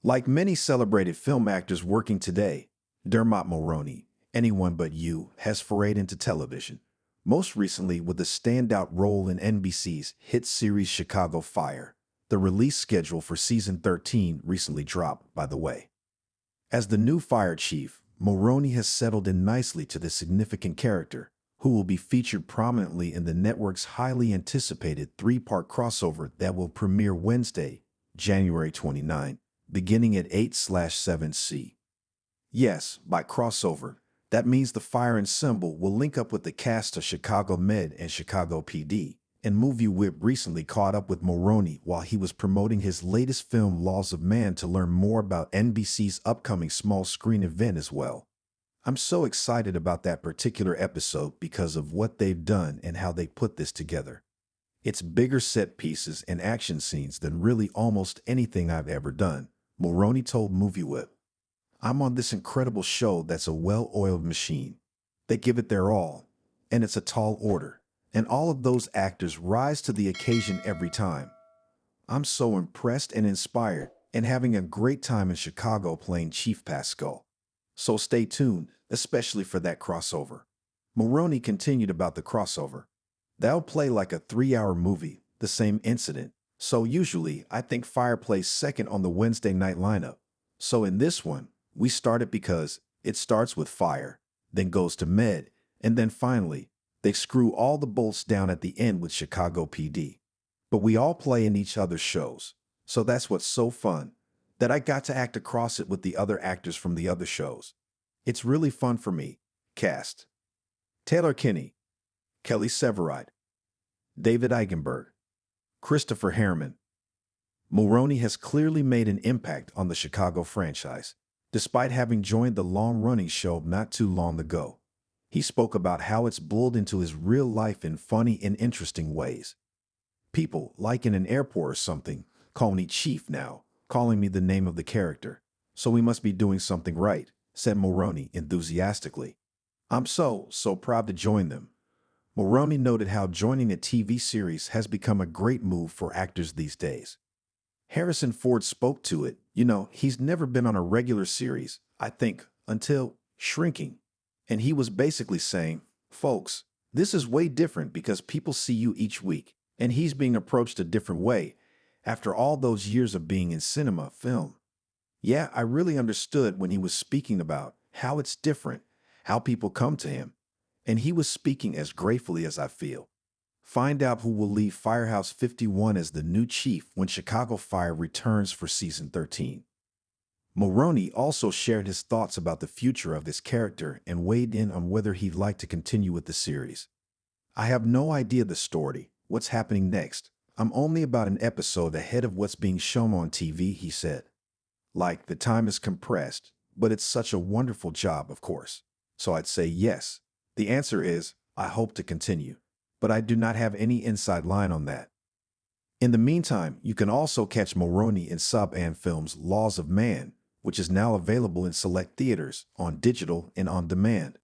Like many celebrated film actors working today, Dermot Mulroney, Anyone But You, has forayed into television, most recently with a standout role in NBC's hit series Chicago Fire. The release schedule for season 13 recently dropped, by the way. As the new fire chief, Mulroney has settled in nicely to the significant character, who will be featured prominently in the network's highly anticipated three-part crossover that will premiere Wednesday, January 29, beginning at 8/7C. Yes, by crossover, that means the Fire Ensemble will link up with the cast of Chicago Med and Chicago PD, and Movie Whip recently caught up with Mulroney while he was promoting his latest film Laws of Man to learn more about NBC's upcoming small screen event as well. I'm so excited about that particular episode because of what they've done and how they put this together. It's bigger set pieces and action scenes than really almost anything I've ever done, Mulroney told Movie Whip. I'm on this incredible show that's a well-oiled machine. They give it their all, and it's a tall order, and all of those actors rise to the occasion every time. I'm so impressed and inspired, and having a great time in Chicago playing Chief Pascal. So stay tuned, especially for that crossover. Mulroney continued about the crossover. That'll play like a 3-hour movie, the same incident. So usually, I think Fire plays second on the Wednesday night lineup. So in this one, we started because it starts with Fire, then goes to Med, and then finally, they screw all the bolts down at the end with Chicago PD. But we all play in each other's shows. So that's what's so fun, that I got to act across it with the other actors from the other shows. It's really fun for me. Cast: Taylor Kinney, Kelly Severide, David Eigenberg, Christopher Harriman. Mulroney has clearly made an impact on the Chicago franchise, despite having joined the long-running show not too long ago. He spoke about how it's bled into his real life in funny and interesting ways. People, like in an airport or something, call me Chief now, calling me the name of the character. So we must be doing something right, said Mulroney enthusiastically. I'm so proud to join them. Mulroney noted how joining a TV series has become a great move for actors these days. Harrison Ford spoke to it. He's never been on a regular series, I think, until Shrinking. And he was basically saying, folks, this is way different because people see you each week, and he's being approached a different way after all those years of being in cinema, film. Yeah, I really understood when he was speaking about how it's different, how people come to him. And he was speaking as gratefully as I feel. Find out who will lead Firehouse 51 as the new chief when Chicago Fire returns for season 13. Mulroney also shared his thoughts about the future of this character and weighed in on whether he'd like to continue with the series. I have no idea the story, what's happening next. I'm only about an episode ahead of what's being shown on TV, he said. Like, the time is compressed, but it's such a wonderful job, of course. So I'd say yes. The answer is, I hope to continue. But I do not have any inside line on that. In the meantime, you can also catch Mulroney in Sub-Ann Films' Laws of Man, which is now available in select theaters, on digital and on demand.